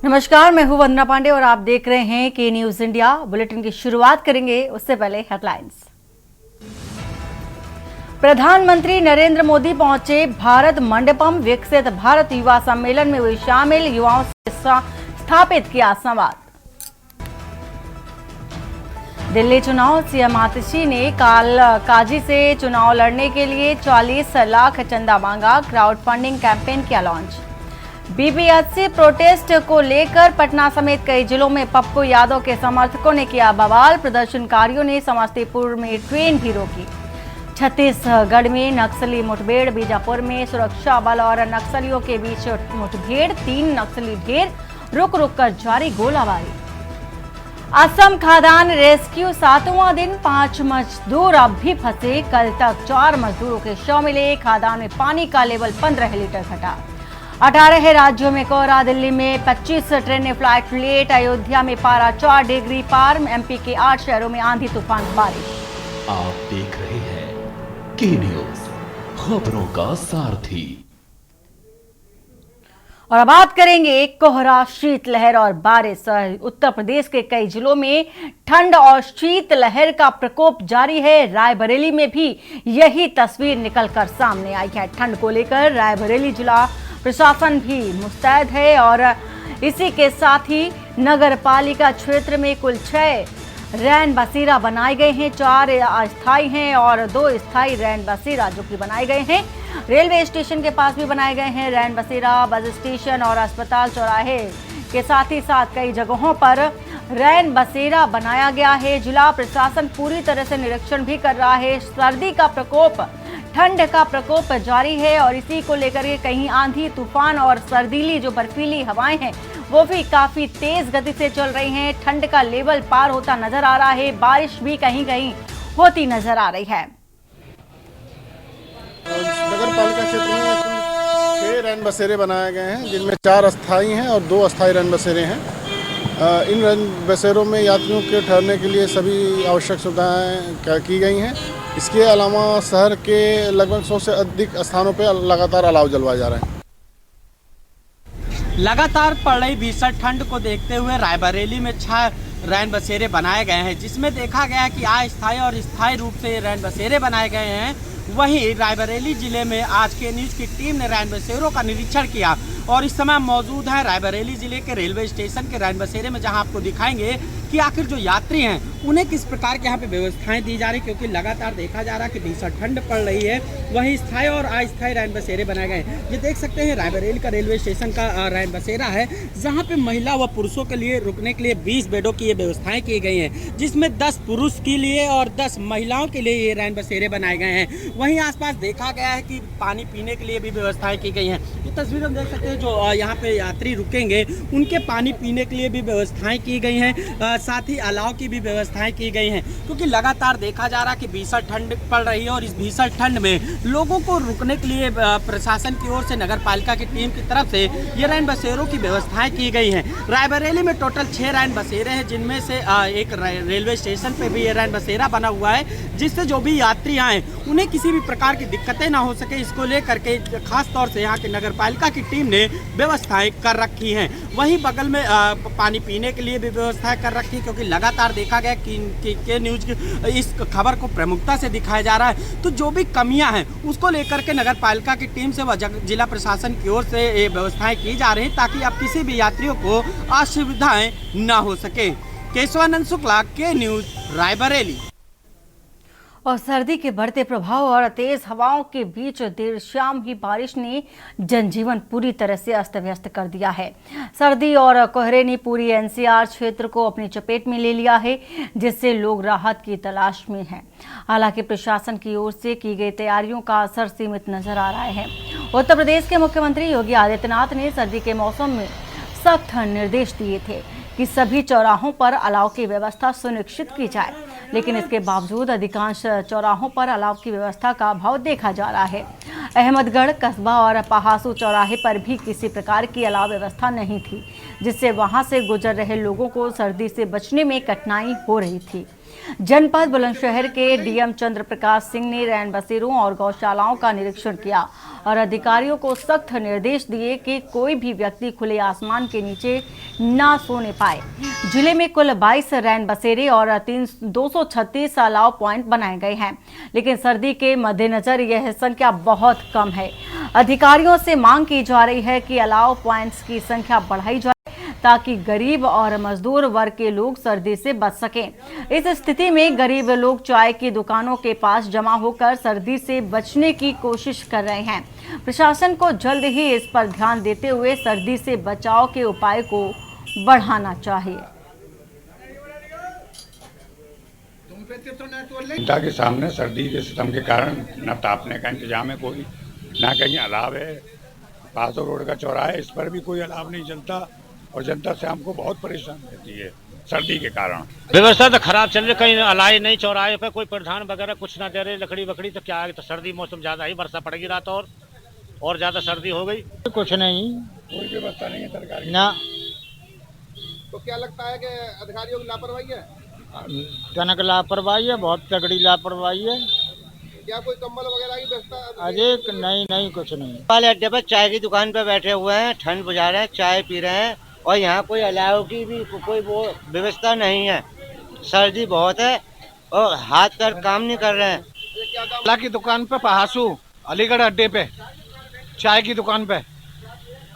नमस्कार, मैं हूं वंदना पांडे और आप देख रहे हैं के न्यूज इंडिया। बुलेटिन की शुरुआत करेंगे उससे पहले हेडलाइंस। प्रधानमंत्री नरेंद्र मोदी पहुंचे भारत मंडपम, विकसित भारत युवा सम्मेलन में हुए शामिल, युवाओं से स्थापित किया संवाद। दिल्ली चुनाव, सीएम आतिशी ने काजी से चुनाव लड़ने के लिए 40 लाख चंदा मांगा, क्राउड फंडिंग कैंपेन किया लॉन्च। बीपीएससी प्रोटेस्ट को लेकर पटना समेत कई जिलों में पप्पू यादव के समर्थकों ने किया बवाल, प्रदर्शनकारियों ने समस्तीपुर में ट्रेन भी रोकी। छत्तीसगढ़ में नक्सली मुठभेड़, बीजापुर में सुरक्षा बल और नक्सलियों के बीच मुठभेड़, 3 नक्सली ढेर, रुक रुक कर जारी गोलाबारी। असम खादान रेस्क्यू 7वां दिन, 5 मजदूर अब भी फंसे, कल तक 4 मजदूरों के शव मिले, खादान में पानी का लेवल 15 लीटर घटा। 18 राज्यों में कोहरा, दिल्ली में 25 ट्रेनें फ्लाइट लेट, अयोध्या में पारा 4 डिग्री पार, एमपी के 8 शहरों में आंधी तूफान बारिश। आप देख रहे हैं के न्यूज, खबरों का सारथी। और अब बात करेंगे कोहरा, शीतलहर और बारिश। उत्तर प्रदेश के कई जिलों में ठंड और शीतलहर का प्रकोप जारी है। रायबरेली में भी यही तस्वीर निकलकर सामने आई है। ठंड को लेकर रायबरेली जिला प्रशासन भी मुस्तैद है और इसी के साथ ही नगर पालिका क्षेत्र में कुल 6 रैन बसेरा बनाए गए हैं। 4 अस्थायी हैं और 2 स्थायी रैन बसेरा जो कि बनाए गए हैं। रेलवे स्टेशन के पास भी बनाए गए हैं रैन बसेरा, बस स्टेशन और अस्पताल चौराहे के साथ ही साथ कई जगहों पर रैन बसेरा बनाया गया है। जिला प्रशासन पूरी तरह से निरीक्षण भी कर रहा है। सर्दी का प्रकोप, ठंड का प्रकोप जारी है और इसी को लेकर के कहीं आंधी तूफान और सर्दीली जो बर्फीली हवाएं हैं वो भी काफी तेज गति से चल रही हैं। ठंड का लेवल पार होता नजर आ रहा है, बारिश भी कहीं कहीं होती नजर आ रही है। नगर पालिका क्षेत्र में कुल 6 रैन बसेरे बनाए गए हैं, जिनमें 4 अस्थायी हैं और 2 अस्थायी रैन बसेरे हैं। इन रैन बसेरों में यात्रियों के ठहरने के लिए सभी आवश्यक सुविधाएं की गई हैं। इसके अलावा शहर के लगभग 100 से अधिक स्थानों पर लगातार अलाव जलवाए जा रहे हैं। लगातार पड़ रही भीषण ठंड को देखते हुए रायबरेली में 6 रैन बसेरे बनाए गए हैं, जिसमें देखा गया है कि अस्थायी और स्थायी रूप से ये रैन बसेरे बनाए गए हैं। वहीं रायबरेली जिले में आज के न्यूज़ की टीम ने रैन बसेरों का निरीक्षण किया और इस समय मौजूद है रायबरेली जिले के रेलवे स्टेशन के रैन बसेरे में, जहां आपको दिखाएंगे कि आखिर जो यात्री हैं उन्हें किस प्रकार के यहाँ पे व्यवस्थाएं दी जा रही, क्योंकि लगातार देखा जा रहा है कि भीषण ठंड पड़ रही है। वहीं स्थायी और अस्थायी रैन बसेरे बनाए गए हैं। ये देख सकते हैं रायबरेली का रेलवे स्टेशन का रैन बसेरा है, जहाँ पे महिला व पुरुषों के लिए रुकने के लिए 20 बेडों की ये व्यवस्थाएं की गई हैं, जिसमें 10 पुरुष के लिए और 10 महिलाओं के लिए ये रैन बसेरे बनाए गए हैं। वहीं आसपास देखा गया है कि पानी पीने के लिए भी व्यवस्थाएं की गई हैं। ये तस्वीर हम देख सकते हैं, जो यहाँ पे यात्री रुकेंगे उनके पानी पीने के लिए भी व्यवस्थाएं की गई हैं, साथ ही अलाव की भी व्यवस्थाएं की गई हैं, क्योंकि लगातार देखा जा रहा है कि भीषण ठंड पड़ रही है और इस भीषण ठंड में लोगों को रुकने के लिए प्रशासन की ओर से, नगर पालिका की टीम की तरफ से ये रैन बसेरों की व्यवस्थाएं की गई हैं। रायबरेली में टोटल 6 रैन बसेरे हैं, जिनमें से एक रेलवे स्टेशन पे भी ये रैन बसेरा बना हुआ है, जिससे जो भी यात्री आए उन्हें किसी भी प्रकार की दिक्कतें ना हो सके, इसको लेकर के खास तौर से यहाँ की नगर पालिका की टीम ने व्यवस्थाएं कर रखी हैं। वहीं बगल में पानी पीने के लिए भी व्यवस्थाएं कर रखी, क्योंकि लगातार देखा गया कि न्यूज़ इस खबर को प्रमुखता से दिखाया जा रहा है। तो जो भी कमियां हैं उसको लेकर के नगर पालिका की टीम से व जिला प्रशासन की ओर से ये व्यवस्थाएं की जा रही हैं, ताकि अब किसी भी यात्रियों को असुविधाएं ना हो सके। केशवानंद शुक्ला, के न्यूज़, रायबरेली। और सर्दी के बढ़ते प्रभाव और तेज हवाओं के बीच देर शाम ही बारिश ने जनजीवन पूरी तरह से अस्त व्यस्त कर दिया है। सर्दी और कोहरे ने पूरी एनसीआर क्षेत्र को अपनी चपेट में ले लिया है, जिससे लोग राहत की तलाश में हैं। हालांकि प्रशासन की ओर से की गई तैयारियों का असर सीमित नजर आ रहा है। उत्तर प्रदेश के मुख्यमंत्री योगी आदित्यनाथ ने सर्दी के मौसम में सख्त निर्देश दिए थे कि सभी चौराहों पर अलाव की व्यवस्था सुनिश्चित की जाए, लेकिन इसके बावजूद अधिकांश चौराहों पर अलाव की व्यवस्था का अभाव देखा जा रहा है। अहमदगढ़ कस्बा और पहासू चौराहे पर भी किसी प्रकार की अलाव व्यवस्था नहीं थी, जिससे वहां से गुजर रहे लोगों को सर्दी से बचने में कठिनाई हो रही थी। जनपद बुलंदशहर के डीएम चंद्र प्रकाश सिंह ने रैन बसेरों और गौशालाओं का निरीक्षण किया और अधिकारियों को सख्त निर्देश दिए कि कोई भी व्यक्ति खुले आसमान के नीचे ना सोने पाए। जिले में कुल 22 रैन बसेरे और 236 अलाव पॉइंट बनाए गए हैं, लेकिन सर्दी के मद्देनजर यह संख्या बहुत कम है। अधिकारियों से मांग की जा रही है कि अलाव पॉइंट्स की संख्या बढ़ाई जाए ताकि गरीब और मजदूर वर्ग के लोग सर्दी से बच सकें। इस स्थिति में गरीब लोग चाय की दुकानों के पास जमा होकर सर्दी से बचने की कोशिश कर रहे हैं। प्रशासन को जल्द ही इस पर ध्यान देते हुए सर्दी से बचाव के उपाय को बढ़ाना चाहिए। जनता के सामने सर्दी के सितम के कारण न तापने का इंतजाम है कोई, ना कहीं अलाव है। पासो रोड का चौराहा है, इस पर भी कोई अलाव नहीं चलता और जनता से हमको बहुत परेशान रहती है सर्दी के कारण। व्यवस्था तो खराब चल रही, कहीं अलाए नहीं, चौराहे पे कोई प्रधान वगैरह कुछ ना दे रहे, लकड़ी वकड़ी तो क्या है। तो सर्दी मौसम ज्यादा ही, वर्षा पड़ेगी रात और ज्यादा सर्दी हो गई। कुछ नहीं, कोई व्यवस्था नहीं है सरकारी ना। तो क्या लगता है कि अधिकारियों की लापरवाही है? जनक लापरवाही है, बहुत तगड़ी लापरवाही है। क्या कोई कंबल वगैरह की व्यवस्था? अजय नहीं, कुछ नहीं। वाले अड्डे पर चाय की दुकान पर बैठे हुए हैं, ठंड बुझा रहे हैं, चाय पी रहे हैं और यहाँ कोई अलाव की भी कोई वो व्यवस्था नहीं है। सर्दी बहुत है और हाथ पैर काम नहीं कर रहे हैं। चाय की दुकान पे पहासू अलीगढ़ अड्डे पे चाय की दुकान पे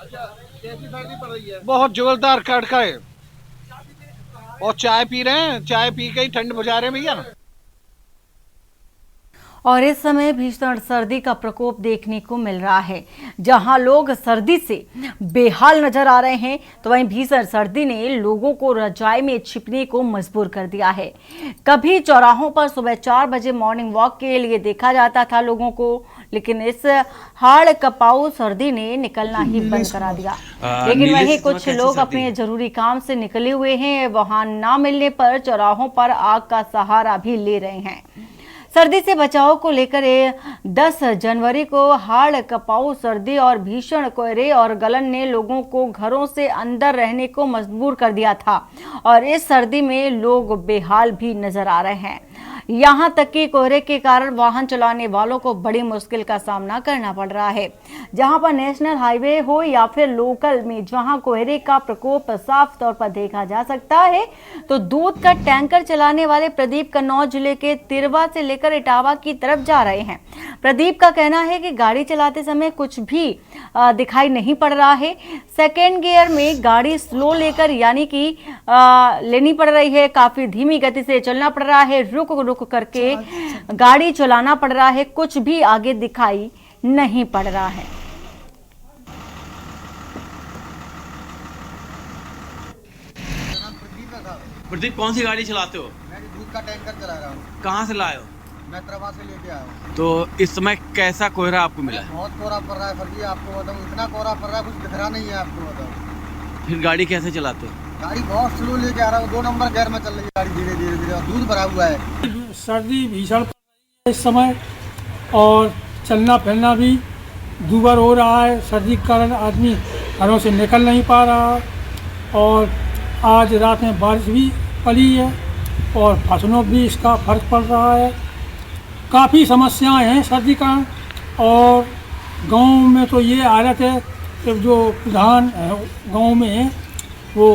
कैसी सर्दी पड़ रही है? बहुत जोरदार कड़का है और चाय पी रहे हैं, चाय पी के ही ठंड बुझा रहे हैं भैया। और इस समय भीषण सर्दी का प्रकोप देखने को मिल रहा है। जहां लोग सर्दी से बेहाल नजर आ रहे हैं, तो वहीं भीषण सर्दी ने लोगों को रजाई में छिपने को मजबूर कर दिया है। कभी चौराहों पर सुबह 4 बजे मॉर्निंग वॉक के लिए देखा जाता था लोगों को, लेकिन इस हाड़ कपाऊ सर्दी ने निकलना ही बंद करा दिया। लेकिन वहीं कुछ लोग अपने जरूरी काम से निकले हुए हैं, वहां ना मिलने पर चौराहों पर आग का सहारा भी ले रहे हैं। सर्दी से बचाव को लेकर 10 जनवरी को हाड़ कपाऊ सर्दी और भीषण कोहरे और गलन ने लोगों को घरों से अंदर रहने को मजबूर कर दिया था और इस सर्दी में लोग बेहाल भी नजर आ रहे हैं। यहां तक कि कोहरे के कारण वाहन चलाने वालों को बड़ी मुश्किल का सामना करना पड़ रहा है। जहां पर नेशनल हाईवे हो या फिर लोकल में, जहां कोहरे का प्रकोप साफ तौर पर देखा जा सकता है, तो दूध का टैंकर चलाने वाले प्रदीप कन्नौज जिले के तिरवा से लेकर इटावा की तरफ जा रहे हैं। प्रदीप का कहना है कि गाड़ी चलाते समय कुछ भी दिखाई नहीं पड़ रहा है। सेकेंड गियर में गाड़ी स्लो लेकर यानी कि लेनी पड़ रही है, काफी धीमी गति से चलना पड़ रहा है, रुक रुक करके गाड़ी चलाना पड़ रहा है, कुछ भी आगे दिखाई नहीं पड़ रहा है। प्रदीप, कौन सी गाड़ी चलाते हो? मैं दूध का टैंकर चला रहा हूँ। कहाँ से लाए हो? मैं तिरवा से लेके आया हूँ। तो इस समय कैसा कोहरा आपको मिला है? बहुत कोहरा पड़ रहा है सर जी, आपको बताऊँ इतना कोहरा पड़ रहा है, कुछ दिख रहा नहीं है आपको बताऊँ। फिर गाड़ी कैसे चलाते हो? गाड़ी बहुत स्लो लेके आ रहा हूँ, 2 नंबर गियर में चल रही है गाड़ी, धीरे धीरे और दूध भरा हुआ है। सर्दी भीषण पड़ रही है इस समय और चलना फिरना भी दूभर हो रहा है। सर्दी के कारण आदमी घरों से निकल नहीं पा रहा और आज रात में बारिश भी पड़ी है और फसलों भी इसका फर्क पड़ रहा है। काफ़ी समस्याएं हैं सर्दी का और गांव में तो ये हालत है कि जो प्रधान गांव में है वो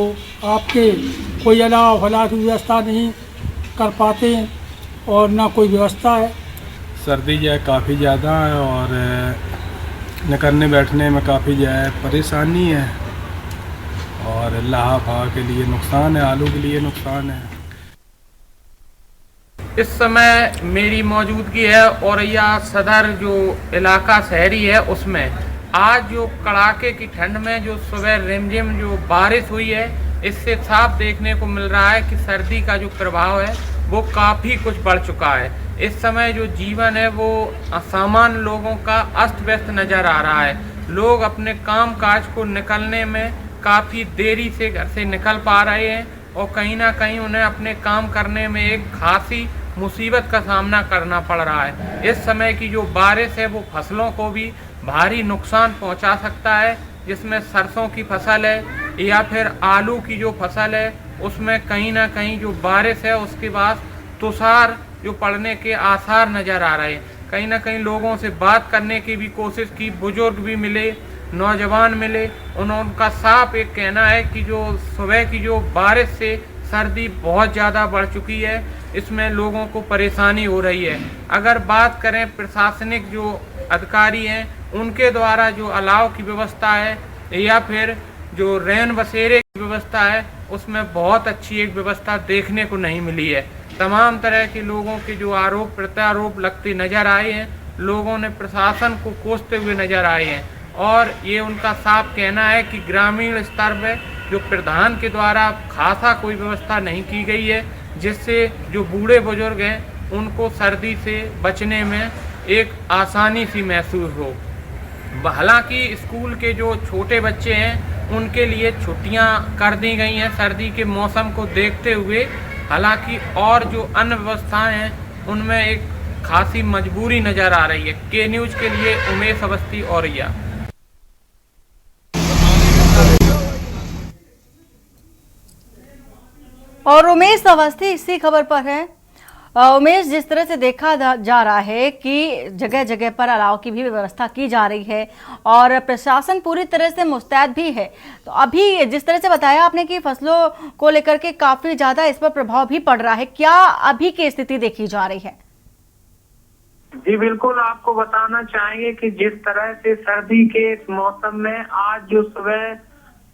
आपके कोई अलाव फलाह की व्यवस्था नहीं कर पाते और ना कोई व्यवस्था है। सर्दी जो है काफ़ी ज़्यादा है और निकलने बैठने में काफ़ी जो है परेशानी है और लाहा फा के लिए नुकसान है, आलू के लिए नुकसान है। इस समय मेरी मौजूदगी है औरैया सदर जो इलाका शहरी है उसमें आज जो कड़ाके की ठंड में जो सुबह रिमझिम जो बारिश हुई है, इससे साफ देखने को मिल रहा है कि सर्दी का जो प्रभाव है वो काफ़ी कुछ बढ़ चुका है। इस समय जो जीवन है वो सामान्य लोगों का अस्त व्यस्त नज़र आ रहा है। लोग अपने काम काज को निकलने में काफ़ी देरी से घर से निकल पा रहे हैं और कहीं ना कहीं उन्हें अपने काम करने में एक खासी मुसीबत का सामना करना पड़ रहा है। इस समय की जो बारिश है वो फसलों को भी भारी नुकसान पहुंचा सकता है, जिसमें सरसों की फसल है या फिर आलू की जो फसल है उसमें कहीं ना कहीं जो बारिश है उसके बाद तुषार जो पड़ने के आसार नज़र आ रहे हैं। कहीं ना कहीं लोगों से बात करने की भी कोशिश की, बुजुर्ग भी मिले, नौजवान मिले। उनका साफ एक कहना है कि जो सुबह की जो बारिश से सर्दी बहुत ज़्यादा बढ़ चुकी है, इसमें लोगों को परेशानी हो रही है। अगर बात करें प्रशासनिक जो अधिकारी हैं उनके द्वारा जो अलाव की व्यवस्था है या फिर जो रैन बसेरे की व्यवस्था है, उसमें बहुत अच्छी एक व्यवस्था देखने को नहीं मिली है। तमाम तरह के लोगों के जो आरोप प्रत्यारोप लगते नजर आए हैं, लोगों ने प्रशासन को कोसते हुए नजर आए हैं और ये उनका साफ कहना है कि ग्रामीण स्तर पर जो प्रधान के द्वारा खासा कोई व्यवस्था नहीं की गई है, जिससे जो बूढ़े बुजुर्ग हैं उनको सर्दी से बचने में एक आसानी सी महसूस हो। हालांकि स्कूल के जो छोटे बच्चे हैं उनके लिए छुट्टियां कर दी गई हैं सर्दी के मौसम को देखते हुए। हालांकि और जो अन्य व्यवस्थाएं हैं उनमें एक खासी मजबूरी नज़र आ रही है। के न्यूज़ के लिए उमेश अवस्थी औरैया। और उमेश अवस्थी इसी खबर पर है। उमेश, जिस तरह से देखा जा रहा है कि जगह जगह पर अलाव की भी व्यवस्था की जा रही है और प्रशासन पूरी तरह से मुस्तैद भी है, तो अभी जिस तरह से बताया आपने कि फसलों को लेकर के काफी ज्यादा इस पर प्रभाव भी पड़ रहा है, क्या अभी की स्थिति देखी जा रही है? जी बिल्कुल, आपको बताना चाहेंगे कि जिस तरह से सर्दी के इस मौसम में आज जो सुबह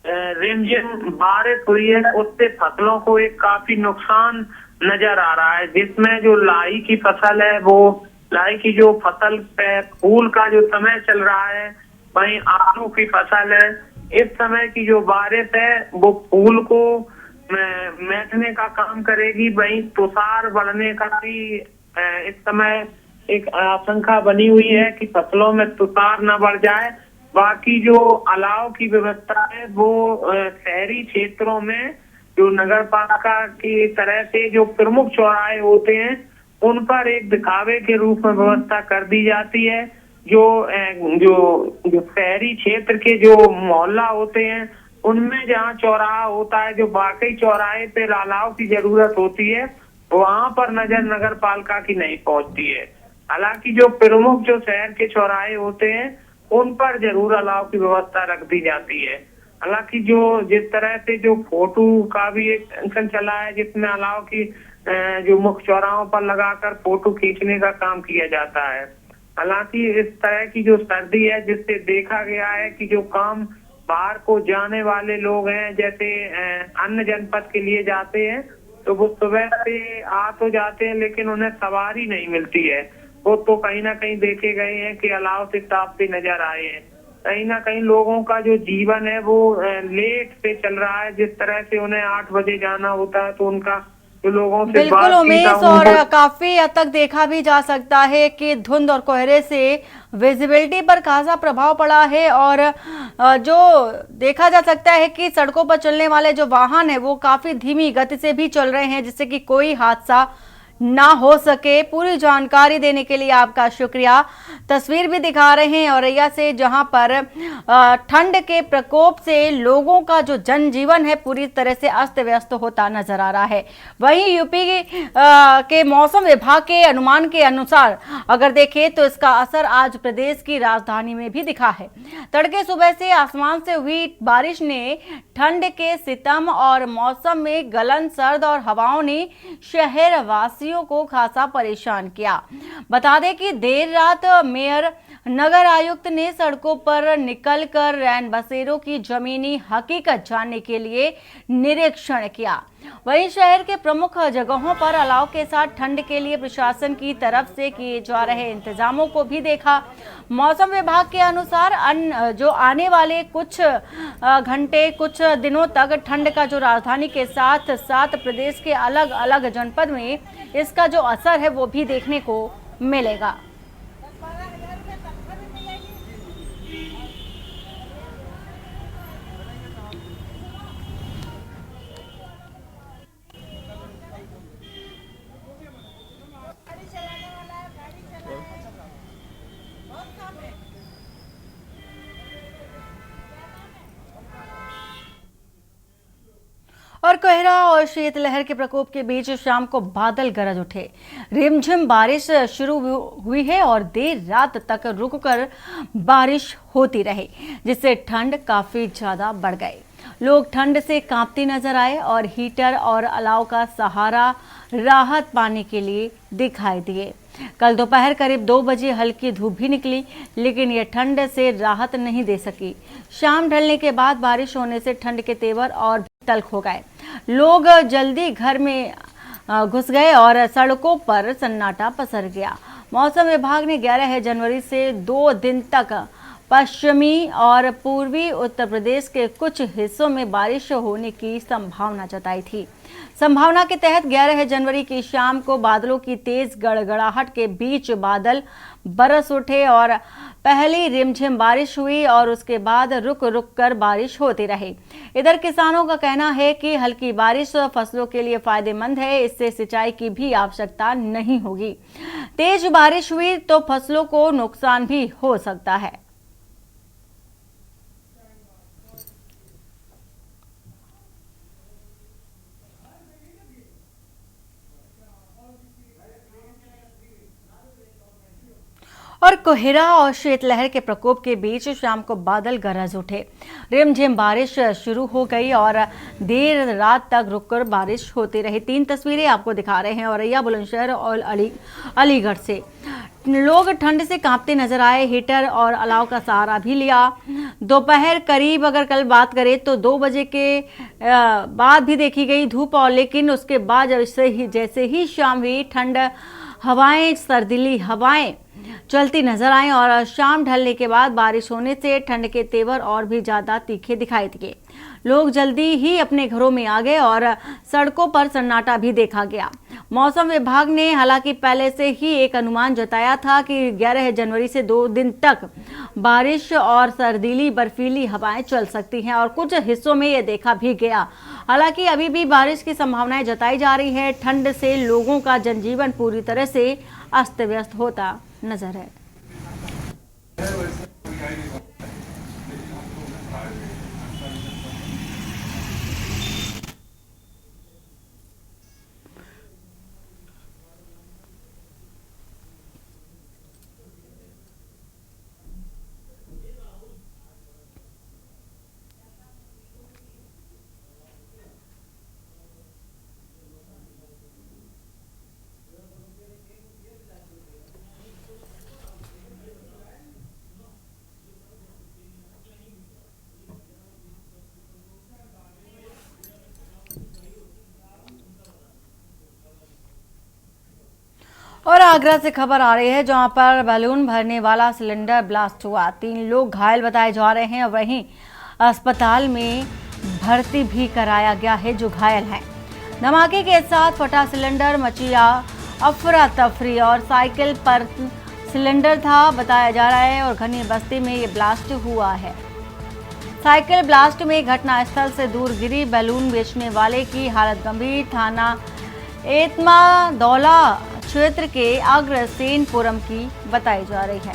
रिमझिम बारिश हुई है, उससे फसलों को एक काफी नुकसान नजर आ रहा है। जिसमें जो लाई की फसल है, वो लाई की जो फसल पे फूल का जो समय चल रहा है, वहीं आलू की फसल है। इस समय की जो बारिश है वो फूल को मैटने का काम करेगी, वहीं तुषार बढ़ने का भी इस समय एक आशंका बनी हुई है कि फसलों में तुषार न बढ़ जाए। बाकी जो अलाव की व्यवस्था है वो शहरी क्षेत्रों में जो नगर पालिका की तरह से जो प्रमुख चौराहे होते हैं उन पर एक दिखावे के रूप में व्यवस्था कर दी जाती है। जो शहरी क्षेत्र के जो मोहल्ला होते हैं उनमें जहाँ चौराहा होता है, जो वाकई चौराहे पे अलाव की जरूरत होती है, वहाँ पर नगर पालिका की नहीं पहुँचती है। हालांकि जो प्रमुख जो शहर के चौराहे होते हैं उन पर जरूर अलाव की व्यवस्था रख दी जाती है। हालांकि जो जिस तरह से जो फोटो का भी एक फंक्शन चला है, जिसमें अलाव की जो मुख्य चौराहों पर लगाकर फोटो खींचने का काम किया जाता है। हालांकि इस तरह की जो सर्दी है, जिससे देखा गया है कि जो काम बाहर को जाने वाले लोग हैं, जैसे अन्य जनपद के लिए जाते हैं, तो वो सुबह से आ तो जाते हैं लेकिन उन्हें सवारी नहीं मिलती है। वो तो कहीं ना कहीं देखे गए हैं कि अलाव से तापते नजर आए हैं। कहीं ना कहीं लोगों का जो जीवन है वो लेट से चल रहा है। जिस तरह से उन्हें 8 बजे जाना होता है, तो उनका जो लोगों से बिल्कुल उमेश, और काफी हद तक देखा भी जा सकता है कि धुंध और कोहरे से विजिबिलिटी पर खासा प्रभाव पड़ा है और जो देखा जा सकता है कि सड़कों पर चलने वाले जो वाहन है वो काफी धीमी गति से भी चल रहे हैं, जिससे कि कोई हादसा ना हो सके। पूरी जानकारी देने के लिए आपका शुक्रिया। तस्वीर भी दिखा रहे हैं औरैया से, जहां पर ठंड के प्रकोप से लोगों का जो जनजीवन है पूरी तरह से अस्त व्यस्त होता नजर आ रहा है। वहीं यूपी के मौसम विभाग के अनुमान के अनुसार अगर देखें तो इसका असर आज प्रदेश की राजधानी में भी दिखा है। तड़के सुबह से आसमान से हुई बारिश ने ठंड के सितम और मौसम में गलन, सर्द और हवाओं ने शहर वासियों को खासा परेशान किया। बता दें कि देर रात मेयर, नगर आयुक्त ने सड़कों पर निकलकर रैन बसेरों की जमीनी हकीकत जानने के लिए निरीक्षण किया। वहीं शहर के प्रमुख जगहों पर अलाव के साथ ठंड के लिए प्रशासन की तरफ से किए जा रहे इंतजामों को भी देखा। मौसम विभाग के अनुसार जो आने वाले कुछ घंटे, कुछ दिनों तक ठंड का जो राजधानी के साथ साथ प्रदेश के अलग अलग जनपद में इसका जो असर है वो भी देखने को मिलेगा। और कोहरा और शीतलहर के प्रकोप के बीच शाम को बादल गरज उठे। रिमझिम बारिश शुरू हुई है और देर रात तक रुककर बारिश होती रही, जिससे ठंड काफी ज्यादा बढ़ गई। लोग ठंड से कांपते नजर आए और हीटर और अलाव का सहारा राहत पाने के लिए दिखाई दिए। कल दोपहर करीब 2 बजे हल्की धूप भी निकली, लेकिन यह ठंड से राहत नहीं दे सकी। शाम ढलने के बाद बारिश होने से ठंड के तेवर और भी तल्ख हो गए। लोग जल्दी घर में घुस गए और सड़कों पर सन्नाटा पसर गया। मौसम विभाग ने 11 जनवरी से 2 दिन तक पश्चिमी और पूर्वी उत्तर प्रदेश के कुछ हिस्सों में बारिश होने की संभावना जताई थी। संभावना के तहत 11 जनवरी की शाम को बादलों की तेज गड़गड़ाहट के बीच बादल बरस उठे और पहली रिमझिम बारिश हुई और उसके बाद रुक रुक कर बारिश होती रही। इधर किसानों का कहना है कि हल्की बारिश फसलों के लिए फायदेमंद है, इससे सिंचाई की भी आवश्यकता नहीं होगी। तेज बारिश हुई तो फसलों को नुकसान भी हो सकता है। और कोहरा और शीतलहर के प्रकोप के बीच शाम को बादल गरज उठे। रिमझिम बारिश शुरू हो गई और देर रात तक रुककर बारिश होती रही। 3 तस्वीरें आपको दिखा रहे हैं औरैया, बुलंदशहर और अलीगढ़ से। लोग ठंड से कांपते नजर आए, हीटर और अलाव का सहारा भी लिया। दोपहर करीब अगर कल बात करें तो 2 बजे के बाद भी देखी गई धूप, और लेकिन उसके बाद जैसे ही शाम हुई ठंड हवाएं, सर्दीली हवाएं चलती नजर आई और शाम ढलने के बाद बारिश होने से ठंड के तेवर और भी ज्यादा तीखे दिखाई दिए। लोग जल्दी ही अपने घरों में आ गए और सड़कों पर सन्नाटा भी देखा गया। मौसम विभाग ने हालांकि पहले से ही एक अनुमान जताया था कि 11 जनवरी से 2 दिन तक बारिश और सर्दीली बर्फीली हवाएं चल सकती हैं और कुछ हिस्सों में यह देखा भी गया। हालांकि अभी भी बारिश की संभावनाएं जताई जा रही है। ठंड से लोगों का जनजीवन पूरी तरह से अस्त व्यस्त होता नजर है। और आगरा से खबर आ रही है, जहां पर बैलून भरने वाला सिलेंडर ब्लास्ट हुआ। 3 लोग घायल बताए जा रहे हैं और वहीं अस्पताल में भर्ती भी कराया गया है जो घायल हैं। धमाके के साथ फटा सिलेंडर, मचिया अफरा तफरी और साइकिल पर सिलेंडर था बताया जा रहा है और घनी बस्ती में ये ब्लास्ट हुआ है। साइकिल ब्लास्ट में घटनास्थल से दूर गिरी बैलून बेचने वाले की हालत गंभीर। थाना एतमादौला क्षेत्र के अग्रसेनपुरम की बताई जा रही है।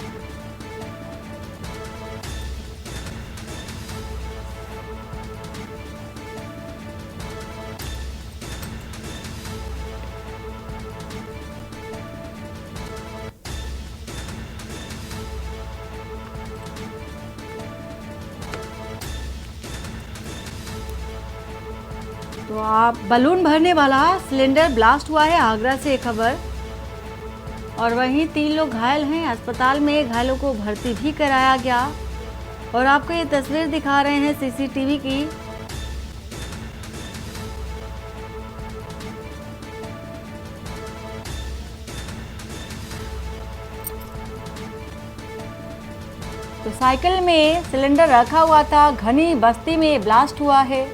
तो आप बलून भरने वाला सिलेंडर ब्लास्ट हुआ है, आगरा से खबर। और वहीं 3 लोग घायल हैं, अस्पताल में घायलों को भर्ती भी कराया गया। और आपको ये तस्वीर दिखा रहे हैं सीसीटीवी की। तो साइकिल में सिलेंडर रखा हुआ था, घनी बस्ती में ब्लास्ट हुआ है।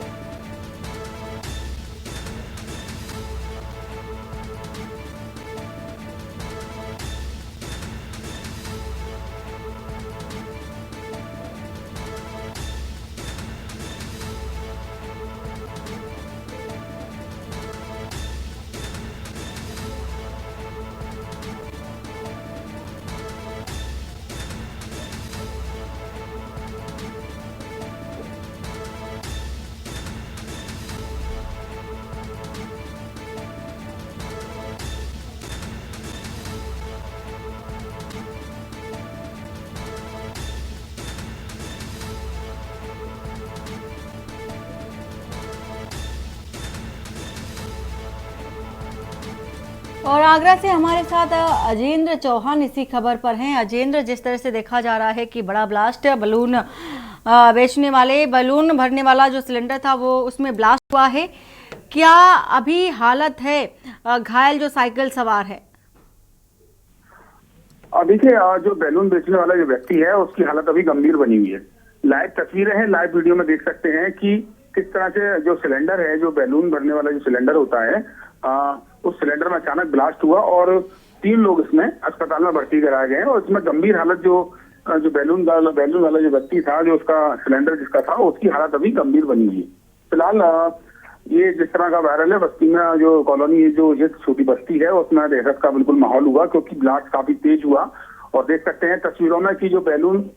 और आगरा से हमारे साथ अजेंद्र चौहान इसी खबर पर हैं। अजेंद्र, जिस तरह से देखा जा रहा है कि बड़ा ब्लास्ट बलून बेचने वाले बलून भरने वाला जो सिलेंडर था वो उसमें ब्लास्ट हुआ है, क्या अभी हालत है घायल जो साइकिल सवार है? देखिए, जो बैलून बेचने वाला जो व्यक्ति है उसकी हालत अभी गंभीर बनी हुई है। लाइव तस्वीरें हैं, लाइव वीडियो में देख सकते हैं कि किस तरह से जो सिलेंडर है, जो बैलून भरने वाला जो सिलेंडर होता है, उस सिलेंडर में अचानक ब्लास्ट हुआ और 3 लोग इसमें अस्पताल में भर्ती कराए गए हैं। और इसमें गंभीर हालत जो बैलून वाला जो व्यक्ति था, जो उसका सिलेंडर जिसका था, उसकी हालत अभी गंभीर बनी हुई है। फिलहाल ये जिस तरह का वायरल है, बस्ती में जो कॉलोनी जो छोटी बस्ती है उसमें दहशत का बिल्कुल माहौल हुआ, क्योंकि ब्लास्ट काफी तेज हुआ। और देख सकते हैं तस्वीरों में कि जो बैलून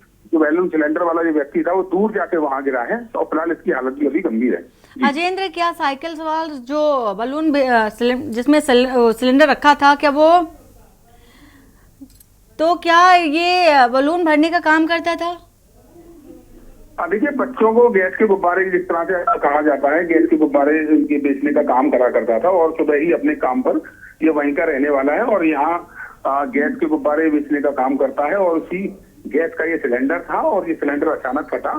सिलेंडर वाला जो व्यक्ति था वो दूर जाके वहां गिरा है। और फिलहाल इसकी हालत भी अभी गंभीर है। अजेंद्र, क्या साइकिल सवार जो बलून जिसमें सिलेंडर रखा था, क्या ये बलून भरने का काम करता था? देखिए, बच्चों को गैस के गुब्बारे, जिस तरह से कहा जाता है, गैस के गुब्बारे इनके बेचने का काम करा करता था और सुबह ही अपने काम पर ये वहीं का रहने वाला है और यहाँ गैस के गुब्बारे बेचने का काम करता है। और उसी गैस का ये सिलेंडर था और ये सिलेंडर अचानक फटा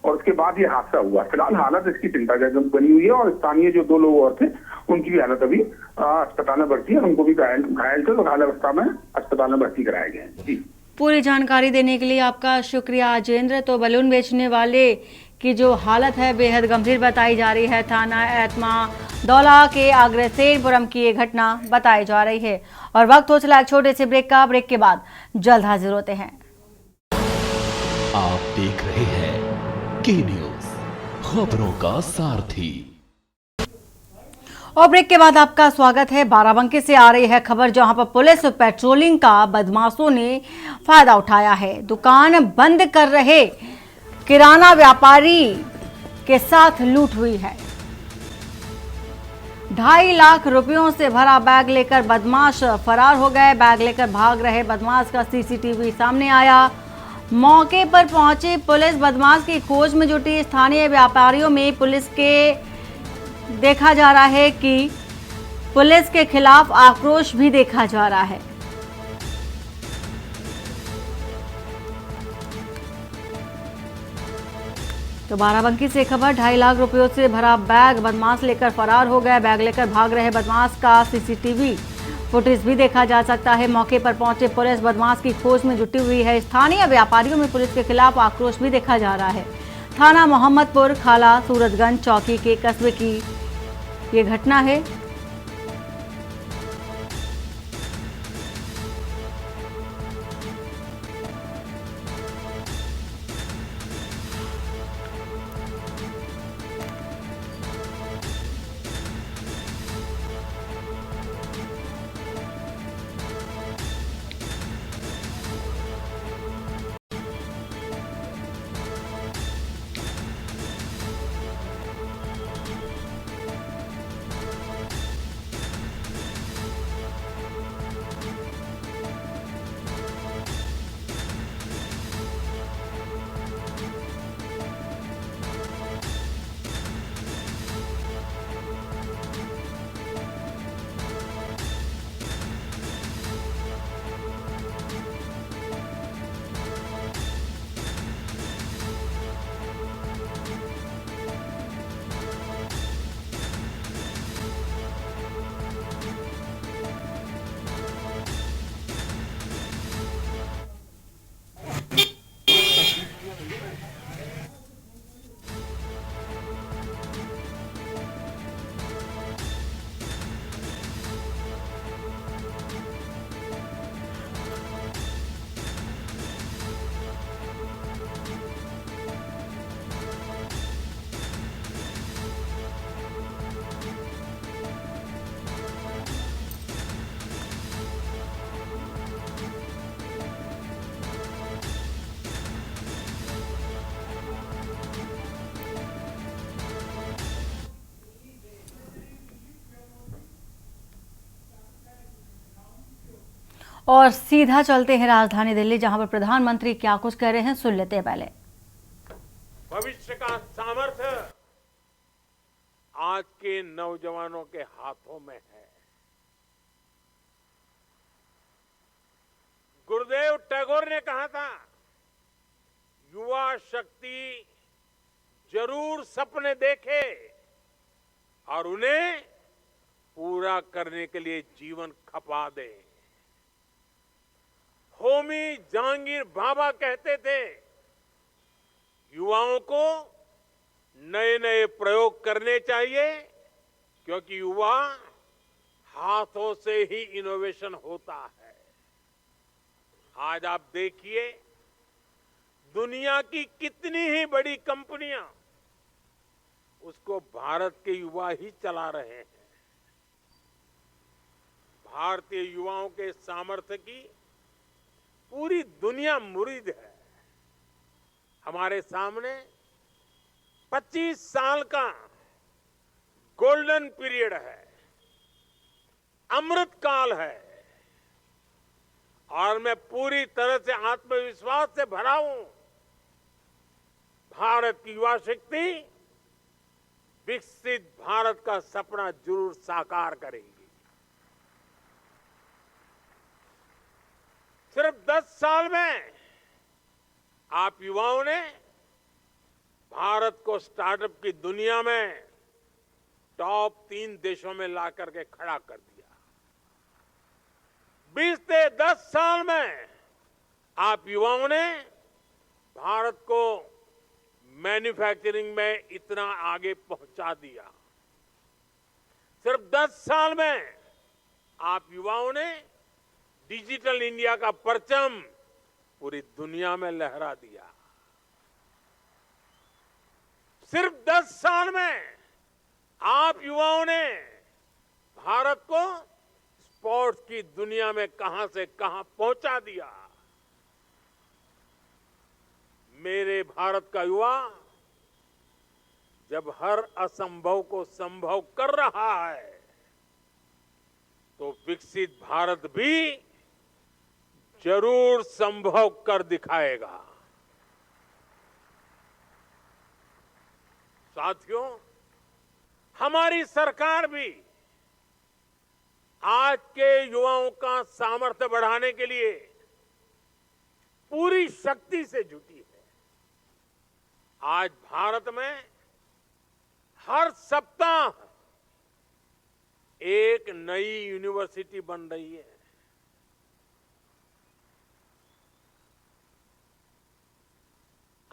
और उसके बाद ये हादसा हुआ। फिलहाल हालत इसकी चिंताजनक बनी हुई है और स्थानीय जो 2 लोग और थे उनकी भी हालत अभी अस्पताल में भर्ती है। उनको भी घायल थे तो घायल अवस्था में अस्पताल में भर्ती कराए गए हैं। जी, पूरी जानकारी देने के लिए आपका शुक्रिया अजेंद्र। तो बलून बेचने वाले की जो हालत है बेहद गंभीर बताई जा रही है। थाना एतमा दौला के अग्रसेनपुरम की ये घटना बताई जा रही है। और वक्त हो चला एक छोटे से ब्रेक का। ब्रेक के बाद जल्द हाजिर होते हैं। आप देख रहे हैं की न्यूज, खबरों का सारथी। और ब्रेक के बाद आपका स्वागत है। बाराबंकी से आ रही है खबर, जहां पर पुलिस पेट्रोलिंग का बदमाशों ने फायदा उठाया है। दुकान बंद कर रहे किराना व्यापारी के साथ लूट हुई है। 2.5 लाख रुपयों से भरा बैग लेकर बदमाश फरार हो गए। बैग लेकर भाग रहे बदमाश का सीसीटीवी सामने आया। मौके पर पहुंची पुलिस बदमाश की खोज में जुटी। स्थानीय व्यापारियों में पुलिस के देखा जा रहा है कि पुलिस के खिलाफ आक्रोश भी देखा जा रहा है। तो बाराबंकी से खबर, 2.5 लाख रुपयों से भरा बैग बदमाश लेकर फरार हो गया। बैग लेकर भाग रहे बदमाश का सीसीटीवी फुटेज भी देखा जा सकता है। मौके पर पहुंचे पुलिस बदमाश की खोज में जुटी हुई है। स्थानीय व्यापारियों में पुलिस के खिलाफ आक्रोश भी देखा जा रहा है। थाना मोहम्मदपुर खाला सूरतगंज चौकी के कस्बे की ये घटना है। और सीधा चलते हैं राजधानी दिल्ली, जहां पर प्रधानमंत्री क्या कुछ कह रहे हैं सुन लेते हैं पहले। भविष्य का सामर्थ्य आज के नौजवानों के हाथों में है। गुरुदेव टैगोर ने कहा था, युवा शक्ति जरूर सपने देखे और उन्हें पूरा करने के लिए जीवन खपा दे। होमी जहांगीर बाबा कहते थे, युवाओं को नए नए प्रयोग करने चाहिए, क्योंकि युवा हाथों से ही इनोवेशन होता है। आज आप देखिए, दुनिया की कितनी ही बड़ी कंपनियां उसको भारत के युवा ही चला रहे हैं। भारतीय युवाओं के सामर्थ्य की पूरी दुनिया मुरीद है। हमारे सामने 25 साल का गोल्डन पीरियड है, अमृत काल है, और मैं पूरी तरह से आत्मविश्वास से भरा हूं। भारत की युवा शक्ति विकसित भारत का सपना जरूर साकार करेगी। सिर्फ 10 साल में आप युवाओं ने भारत को स्टार्टअप की दुनिया में टॉप 3 देशों में ला करके खड़ा कर दिया। 20 से 10 साल में आप युवाओं ने भारत को मैन्युफैक्चरिंग में इतना आगे पहुंचा दिया। सिर्फ 10 साल में आप युवाओं ने डिजिटल इंडिया का परचम पूरी दुनिया में लहरा दिया। सिर्फ 10 साल में आप युवाओं ने भारत को स्पोर्ट्स की दुनिया में कहां से कहां पहुंचा दिया। मेरे भारत का युवा जब हर असंभव को संभव कर रहा है, तो विकसित भारत भी जरूर संभव कर दिखाएगा। साथियों, हमारी सरकार भी आज के युवाओं का सामर्थ्य बढ़ाने के लिए पूरी शक्ति से जुटी है। आज भारत में हर सप्ताह एक नई यूनिवर्सिटी बन रही है।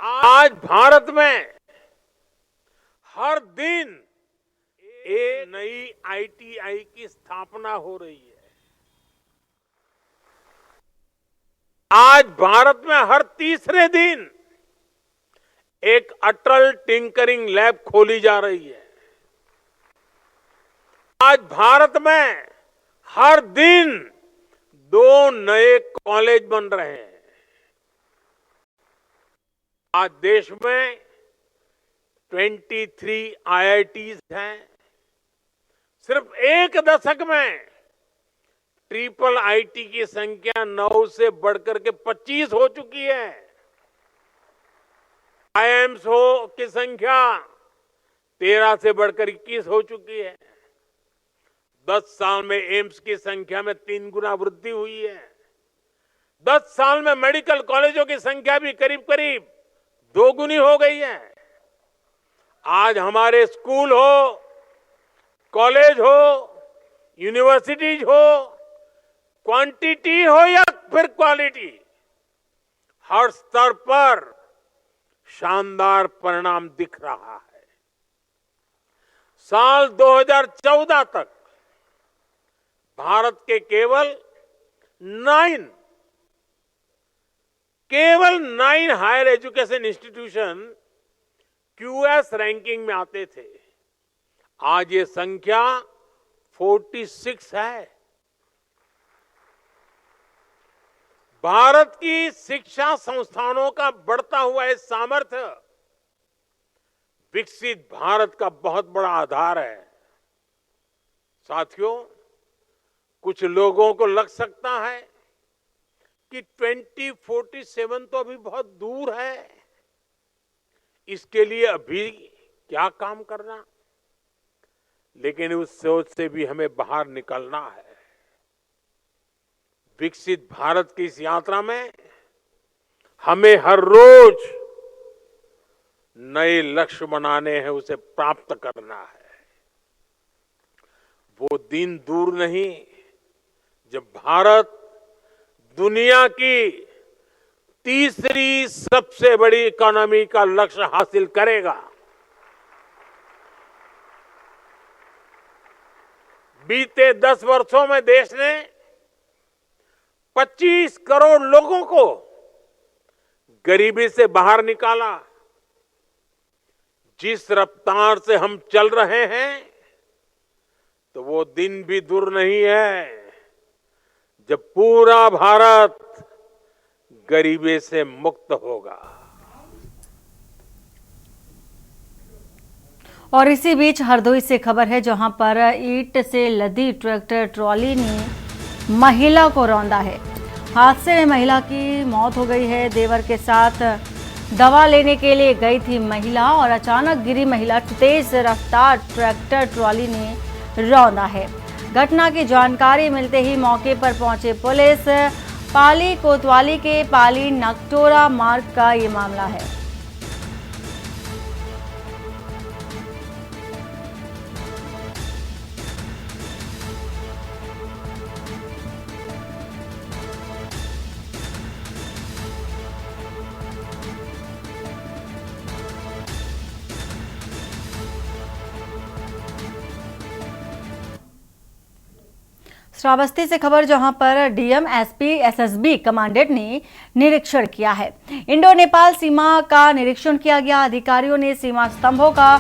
आज भारत में हर दिन एक नई आईटीआई की स्थापना हो रही है। आज भारत में हर तीसरे दिन एक अटल टिंकरिंग लैब खोली जा रही है। आज भारत में हर दिन 2 नए कॉलेज बन रहे हैं। आज देश में 23 आईआईटीज हैं। सिर्फ एक दशक में ट्रिपल आईटी की संख्या 9 से बढ़कर के 25 हो चुकी है। आईआईएम्स की संख्या 13 से बढ़कर 21 हो चुकी है। 10 साल में एम्स की संख्या में 3 गुना वृद्धि हुई है। 10 साल में मेडिकल कॉलेजों की संख्या भी करीब करीब 2 गुनी हो गई है। आज हमारे स्कूल हो, कॉलेज हो, यूनिवर्सिटीज हो, क्वांटिटी हो या फिर क्वालिटी, हर स्तर पर शानदार परिणाम दिख रहा है। साल 2014 तक भारत के केवल 9 higher education institution QS ranking में आते थे। आज ये संख्या 46 है। भारत की शिक्षा संस्थानों का बढ़ता हुआ ये सामर्थ्य विकसित भारत का बहुत बड़ा आधार है। साथियों, कुछ लोगों को लग सकता है कि 2047 तो अभी बहुत दूर है, इसके लिए अभी क्या काम करना। लेकिन उस सोच से भी हमें बाहर निकलना है। विकसित भारत की इस यात्रा में हमें हर रोज नए लक्ष्य बनाने हैं, उसे प्राप्त करना है। वो दिन दूर नहीं जब भारत दुनिया की तीसरी सबसे बड़ी इकोनॉमी का लक्ष्य हासिल करेगा। बीते 10 वर्षों में देश ने 25 करोड़ लोगों को गरीबी से बाहर निकाला। जिस रफ्तार से हम चल रहे हैं तो वो दिन भी दूर नहीं है जब पूरा भारत गरीबी से मुक्त होगा। और इसी बीच हरदोई से खबर है, जहां पर ईंट से लदी ट्रैक्टर ट्रॉली ने महिला को रौंदा है। हादसे में महिला की मौत हो गई है। देवर के साथ दवा लेने के लिए गई थी महिला और अचानक गिरी महिला। तेज रफ्तार ट्रैक्टर ट्रॉली ने रौंदा है। घटना की जानकारी मिलते ही मौके पर पहुंचे पुलिस। पाली कोतवाली के पाली नकटोरा मार्ग का ये मामला है। श्रावस्ती से खबर, जहां पर डीएम एसपी एसएसबी कमांडेंट ने निरीक्षण किया है। इंडो नेपाल सीमा का निरीक्षण किया गया। अधिकारियों ने सीमा स्तंभों का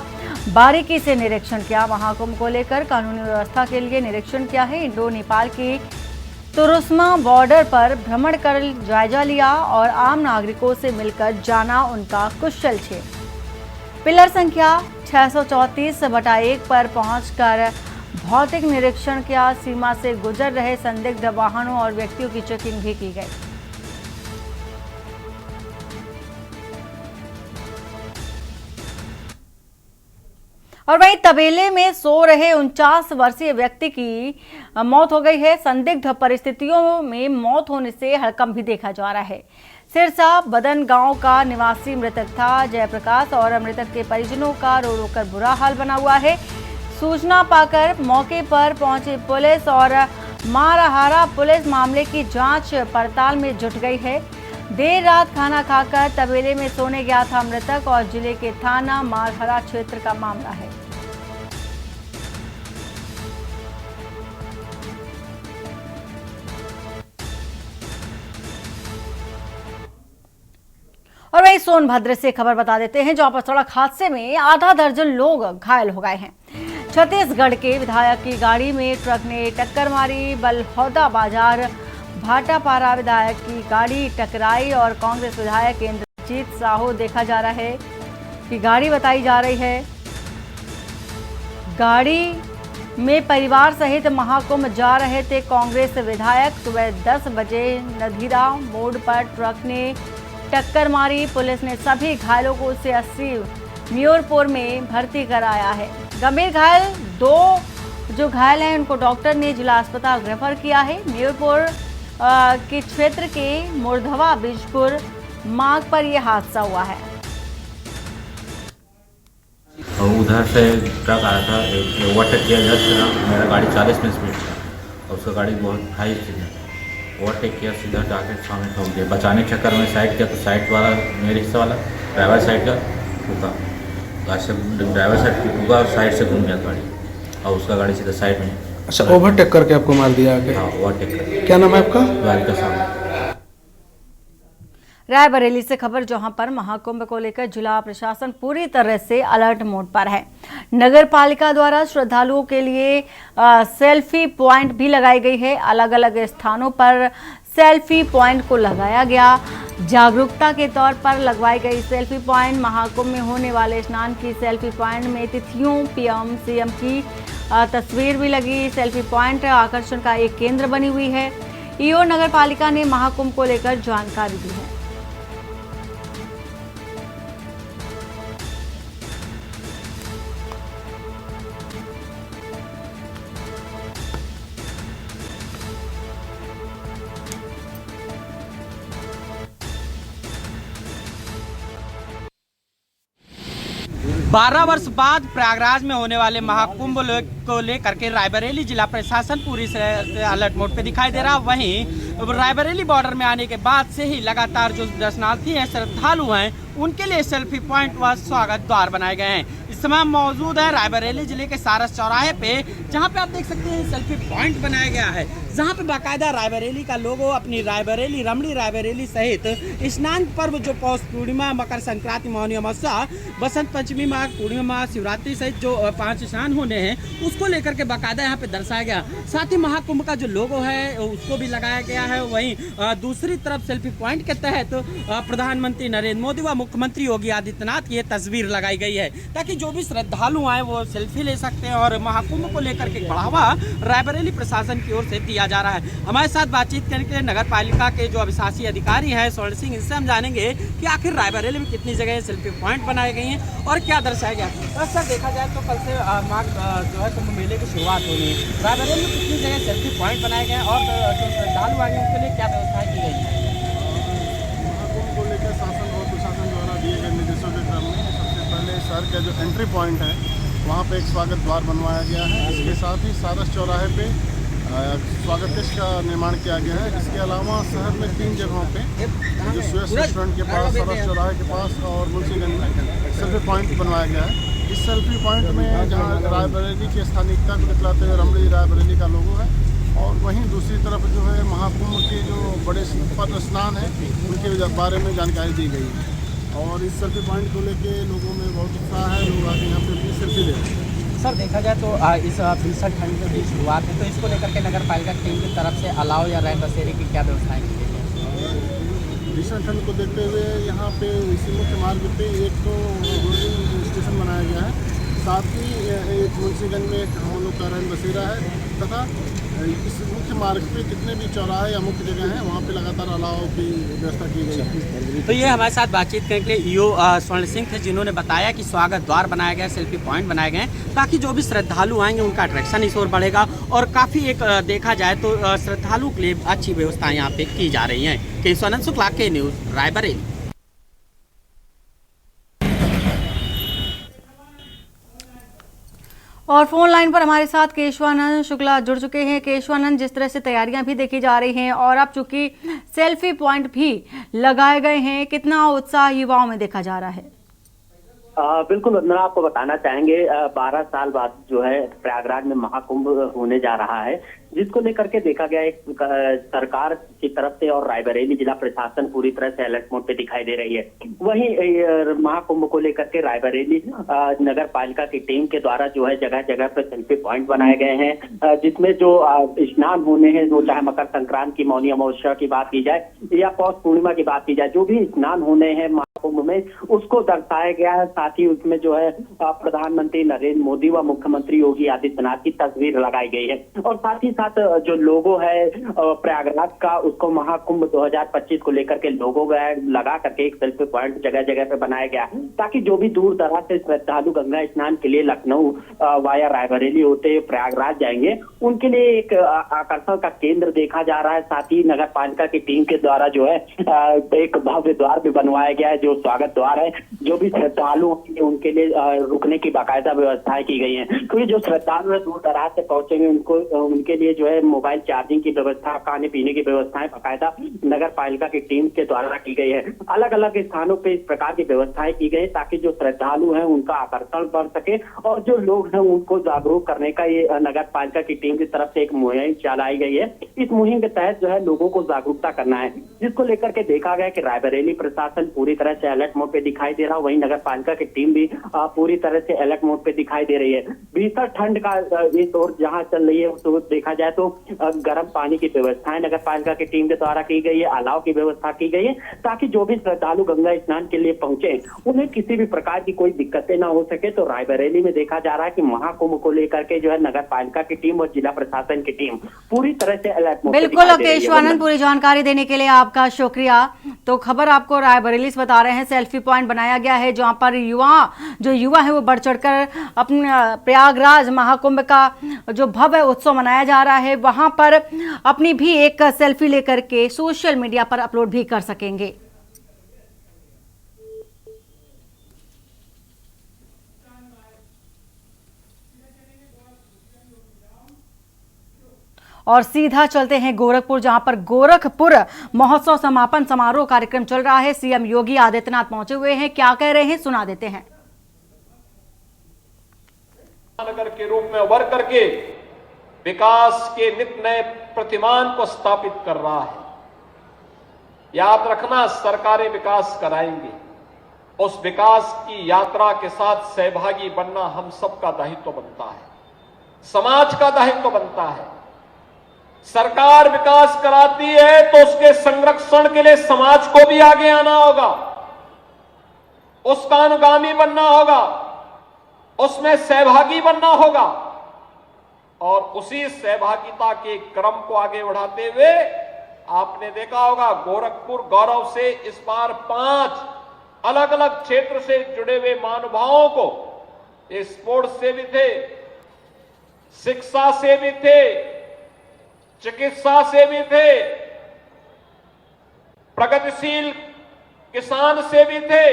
बारीकी से निरीक्षण किया। महाकुंभ को लेकर कानूनी व्यवस्था के लिए निरीक्षण किया है। इंडो नेपाल की तुरुस्मा बॉर्डर पर भ्रमण कर जायजा लिया और आम नागरिकों से मिलकर जाना उनका कुशलक्षेम। पिलर संख्या 634/1 पर पहुंचकर भौतिक निरीक्षण किया। सीमा से गुजर रहे संदिग्ध वाहनों और व्यक्तियों की चेकिंग भी की गई। और वहीं तबेले में सो रहे 49 वर्षीय व्यक्ति की मौत हो गई है। संदिग्ध परिस्थितियों में मौत होने से हड़कंप भी देखा जा रहा है। सिरसा बदन गांव का निवासी मृतक था जयप्रकाश और मृतक के परिजनों का रो रो कर बुरा हाल बना हुआ है। सूचना पाकर मौके पर पहुंची पुलिस और माराहारा पुलिस मामले की जांच पड़ताल में जुट गई है। देर रात खाना खाकर तबेले में सोने गया था मृतक और जिले के थाना मारहरा क्षेत्र का मामला है। और वहीं सोनभद्र से खबर बता देते हैं, जहां पर सड़क हादसे में आधा दर्जन लोग घायल हो गए हैं। छत्तीसगढ़ के विधायक की गाड़ी में ट्रक ने टक्कर मारी। बलहौदा बाजार भाटापारा विधायक की गाड़ी टकराई और कांग्रेस विधायक इंद्रजीत साहू देखा जा रहा है कि गाड़ी बताई जा रही है। गाड़ी में परिवार सहित महाकुंभ जा रहे थे कांग्रेस विधायक। सुबह 10 बजे नधीरा मोड़ पर ट्रक ने टक्कर मारी। पुलिस ने सभी घायलों को 80 म्योरपुर में भर्ती कराया है। गंभीर घायल 2 जो घायल हैं उनको डॉक्टर ने जिला अस्पताल रेफर किया है। म्योरपुर के क्षेत्र के मुरधवा बिजपुर मार्ग पर यह हादसा हुआ है। और उधर से ट्रक आया था, ओवरटेक किया। जस्ट मेरा गाड़ी 40 में स्पीड था और उसका गाड़ी बहुत हाई स्पीड में ओवरटेक किया। सीधा जाके सामने ठोक दिया। बचाने के चक्कर में साइड किया तो साइड वाला मेरे हिस्से वाला ड्राइवर साइड का रुका। ड्राइवर साइड रुका और साइड से घूम गया गाड़ी और उसका गाड़ी सीधा साइड में। अच्छा, ओवरटेक करके आपको मार दिया आगे? हाँ, ओवरटेक करके। क्या नाम है आपका? द्वारिका साहब। रायबरेली से खबर, जहां पर महाकुंभ को लेकर जिला प्रशासन पूरी तरह से अलर्ट मोड पर है। नगर पालिका द्वारा श्रद्धालुओं के लिए सेल्फी पॉइंट भी लगाई गई है। अलग अलग स्थानों पर सेल्फी पॉइंट को लगाया गया। जागरूकता के तौर पर लगवाई गई सेल्फी पॉइंट। महाकुंभ में होने वाले स्नान की सेल्फी पॉइंट में तिथियों, पीएम सीएम की तस्वीर भी लगी। सेल्फी पॉइंट आकर्षण का एक केंद्र बनी हुई है। ईओ नगर पालिका ने महाकुंभ को लेकर जानकारी दी है। 12 वर्ष बाद प्रयागराज में होने वाले महाकुंभ को लेकर के रायबरेली जिला प्रशासन पूरी से अलर्ट मोड पे दिखाई दे रहा। वहीं रायबरेली बॉर्डर में आने के बाद से ही लगातार जो दर्शनार्थी हैं, श्रद्धालु हैं, उनके लिए सेल्फी पॉइंट व स्वागत द्वार बनाए गए हैं। इस समय मौजूद है रायबरेली जिले के सारस चौराहे पे, जहां पे आप देख सकते हैं सेल्फी पॉइंट बनाया गया है, जहां पे बाकायदा रायबरेली का लोगो, अपनी रायबरेली, रमणी रायबरेली सहित स्नान पर्व जो पौष पूर्णिमा, मकर संक्रांति, मौनी अमावस्या, बसंत पंचमी, माघ पूर्णिमा, शिवरात्रि सहित जो 5 स्नान होने हैं, उसको लेकर के बाकायदा यहाँ पे दर्शाया गया। साथ ही महाकुंभ का जो लोगो है उसको भी लगाया गया है। वहीं दूसरी तरफ सेल्फी पॉइंट के तहत प्रधानमंत्री नरेंद्र मोदी व मुख्यमंत्री योगी आदित्यनाथ की तस्वीर लगाई गई है, ताकि जो भी श्रद्धालु आए वो सेल्फी ले सकते हैं। और महाकुंभ को लेकर के बढ़ावा रायबरेली प्रशासन की ओर से दिया जा रहा है। हमारे साथ बातचीत करने के लिए नगर पालिका के जो अभिशासी अधिकारी हैं स्वर्ण सिंह, इनसे हम जानेंगे कि आखिर रायबरेली में कितनी जगह सेल्फी पॉइंट बनाए गए हैं और क्या दर्शाया गया। तो सर, देखा जाए तो कल से माघ जो है कुंभ मेले की शुरुआत होनी है, रायबरेली में कितनी जगह सेल्फी पॉइंट बनाए गए और जो श्रद्धालु आएंगे उनके लिए क्या व्यवस्था की गई है? महाकुंभ को लेकर शासन और प्रशासन द्वारा दिए गए निर्देशों के क्रम में सबसे पहले शहर का जो एंट्री पॉइंट है वहाँ पे एक स्वागत द्वार बनवाया गया है। इसके साथ ही सारस चौराहे पे स्वागत कक्ष का निर्माण किया गया है। इसके अलावा शहर में 3 जगहों पे जो सुयस रेस्टोरेंट के पास, सारस चौराहे के पास और मुंशीगंज में सेल्फी पॉइंट बनवाया गया है। इस सेल्फी पॉइंट में जहाँ रायबरेली की स्थानिकता को दिखलाते हुए रमणी रायबरेली का लोगो है, और वहीं दूसरी तरफ जो है महाकुंभ के जो बड़े पद्म स्नान है उनके बारे में जानकारी दी गई है। और इस सेल्फी पॉइंट को लेके लोगों में बहुत उत्साह है, लोग आके यहाँ पे अपनी सेल्फी ले रहे हैं। सर, देखा जाए तो इस भीषण ठंड की शुरुआत है, तो इसको लेकर के नगर पालिका टीम की तरफ से अलाव या रैन बसेरे की क्या व्यवस्थाएं की गई है? भीषण ठंड को देखते हुए यहाँ पे इसी मुख्य मार्ग पे एक तो होल्डिंग स्टेशन बनाया गया है, साथ ही एक मुंशीगंज में एक हम लोग का रैन बसेरा है, तथा इस मुख्य मार्ग पे जितने भी चौराहे या मुख्य जगह हैं वहाँ पे लगातार अलाव की व्यवस्था की गई है। तो ये हमारे साथ बातचीत करने के लिए ईओ स्वर्ण सिंह थे, जिन्होंने बताया कि स्वागत द्वार बनाया गया, सेल्फी पॉइंट बनाए गए, ताकि जो भी श्रद्धालु आएंगे उनका अट्रैक्शन इस ओर बढ़ेगा। और काफ़ी एक देखा जाए तो श्रद्धालु के लिए अच्छी व्यवस्थाएं यहाँ पे की जा रही हैं। केशवानंद शुक्ला के न्यूज़ रायबरेली। और फोन लाइन पर हमारे साथ केशवानंद शुक्ला जुड़ चुके हैं। केशवानंद, जिस तरह से तैयारियां भी देखी जा रही हैं और अब चूंकि सेल्फी पॉइंट भी लगाए गए हैं, कितना उत्साह युवाओं में देखा जा रहा है? बिल्कुल वंदना, आपको बताना चाहेंगे 12 साल बाद जो है प्रयागराज में महाकुंभ होने जा रहा है, जिसको लेकर के देखा गया एक सरकार की तरफ से और रायबरेली जिला प्रशासन पूरी तरह से अलर्ट मोड पे दिखाई दे रही है। वहीं महाकुंभ को लेकर के रायबरेली नगर पालिका की टीम के द्वारा जो है जगह जगह पर सेल्फी पॉइंट बनाए गए हैं, जिसमें जो स्नान होने हैं, वो चाहे मकर संक्रांति की, मौनी अमावस्या की बात की जाए या पौष पूर्णिमा की बात की जाए, जो भी स्नान होने हैं महाकुंभ में उसको दर्शाया गया है। साथ ही उसमें जो है प्रधानमंत्री नरेंद्र मोदी व मुख्यमंत्री योगी आदित्यनाथ की तस्वीर लगाई गई है, और साथ ही साथ जो लोगो है प्रयागराज का, उसको महाकुंभ 2025 को लेकर के लोगो लगा करके एक सेल्फी पॉइंट जगह जगह पे बनाया गया, ताकि जो भी दूर दराज से श्रद्धालु गंगा स्नान के लिए लखनऊ वाया रायबरेली होते प्रयागराज जाएंगे, उनके लिए एक आकर्षण का केंद्र देखा जा रहा है। साथ ही नगर पालिका की टीम के द्वारा जो है एक भव्य द्वार भी बनवाया गया है, जो स्वागत द्वार है। जो भी श्रद्धालु होंगे उनके लिए रुकने की बाकायदा व्यवस्थाएं की गई हैं, क्योंकि जो श्रद्धालु दूर दराज से पहुंचेंगे उनके लिए जो है मोबाइल चार्जिंग की व्यवस्था, खाने पीने की व्यवस्थाएं बाकायदा नगर पालिका की टीम के द्वारा की गई है। अलग अलग स्थानों पे इस प्रकार की व्यवस्थाएं की गई, ताकि जो श्रद्धालु हैं उनका आकर्षण बढ़ सके, और जो लोग हैं उनको जागरूक करने का ये नगर पालिका की टीम की तरफ से एक मुहिम चलाई गई है। इस मुहिम के तहत जो है लोगों को जागरूकता करना है, जिसको लेकर के देखा गया कि रायबरेली प्रशासन पूरी तरह से अलर्ट मोड पे दिखाई दे रहा है। वहीं नगर पालिका की टीम भी पूरी तरह से अलर्ट मोड पे दिखाई दे रही है। भीषण ठंड का इस ओर जहाँ चल रही है, तो देखा जाए तो गर्म पानी की व्यवस्थाएं नगर पालिका की टीम के द्वारा की गई है, अलाव की व्यवस्था की गई है, ताकि जो भी श्रद्धालु गंगा स्नान के लिए पहुंचे उन्हें किसी भी प्रकार की कोई दिक्कतें ना हो सके। तो रायबरेली में देखा जा रहा है कि महाकुंभ को लेकर के जो है नगर पालिका की टीम और जिला प्रशासन की टीम पूरी तरह से अलर्ट मोड पे दिखाई दे रही है। केशवानंद, पूरी जानकारी देने के लिए आपका शुक्रिया। तो खबर आपको रायबरेली से बता रहे हैं, सेल्फी पॉइंट बनाया गया है जहां पर युवा है वो बढ़ चढ़कर अपने प्रयागराज महाकुंभ का जो भव्य उत्सव मनाया जा रहा है वहां पर अपनी भी एक सेल्फी लेकर के सोशल मीडिया पर अपलोड भी कर सकेंगे। और सीधा चलते हैं गोरखपुर, जहां पर गोरखपुर महोत्सव समापन समारोह कार्यक्रम चल रहा है। सीएम योगी आदित्यनाथ पहुंचे हुए हैं, क्या कह रहे हैं सुना देते हैं। नगर के रूप में उभर करके विकास के नित नए प्रतिमान को स्थापित कर रहा है। याद रखना, सरकारें विकास कराएंगी, उस विकास की यात्रा के साथ सहभागी बनना हम सबका दायित्व बनता है, समाज का दायित्व बनता है। सरकार विकास कराती है तो उसके संरक्षण के लिए समाज को भी आगे आना होगा, उसका अनुगामी बनना होगा, उसमें सहभागी बनना होगा और उसी सहभागिता के क्रम को आगे बढ़ाते हुए आपने देखा होगा गोरखपुर गौरव से इस बार 5 अलग अलग क्षेत्र से जुड़े हुए महानुभावों को, स्पोर्ट्स से भी थे, शिक्षा से भी थे, चिकित्सा से भी थे, प्रगतिशील किसान से भी थे,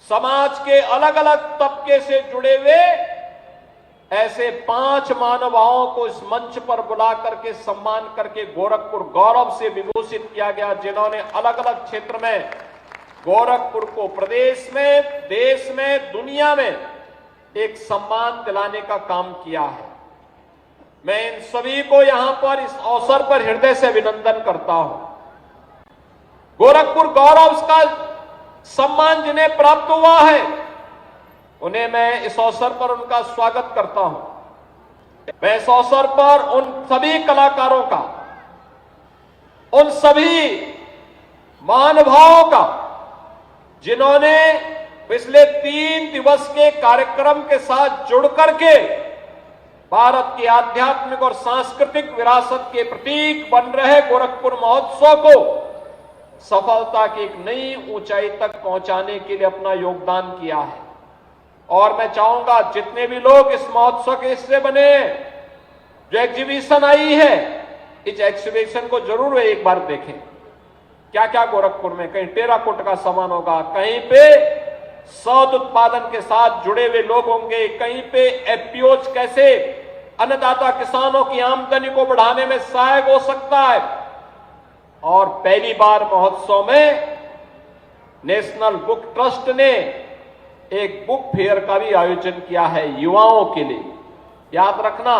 समाज के अलग अलग तबके से जुड़े हुए ऐसे 5 महानुभावों को इस मंच पर बुला करके सम्मान करके गोरखपुर गौरव से विभूषित किया गया, जिन्होंने अलग अलग क्षेत्र में गोरखपुर को प्रदेश में, देश में, दुनिया में एक सम्मान दिलाने का काम किया है। मैं इन सभी को यहां पर इस अवसर पर हृदय से अभिनंदन करता हूं। गोरखपुर गौरव का सम्मान जिन्हें प्राप्त हुआ है, उन्हें मैं इस अवसर पर उनका स्वागत करता हूं। मैं इस अवसर पर उन सभी कलाकारों का, उन सभी महानुभावों का, जिन्होंने पिछले 3 दिवस के कार्यक्रम के साथ जुड़ करके भारत की आध्यात्मिक और सांस्कृतिक विरासत के प्रतीक बन रहे गोरखपुर महोत्सव को सफलता की एक नई ऊंचाई तक पहुंचाने के लिए अपना योगदान किया है। और मैं चाहूंगा जितने भी लोग इस महोत्सव के हिस्से बने, जो एग्जीबिशन आई है, इस एग्जीबिशन को जरूर एक बार देखें। क्या क्या गोरखपुर में, कहीं टेराकोट का सामान होगा, कहीं पे शहद उत्पादन के साथ जुड़े हुए लोग होंगे, कहीं पे एफपीओज कैसे अन्नदाता किसानों की आमदनी को बढ़ाने में सहायक हो सकता है। और पहली बार महोत्सव में नेशनल बुक ट्रस्ट ने एक बुक फेयर का भी आयोजन किया है युवाओं के लिए। याद रखना,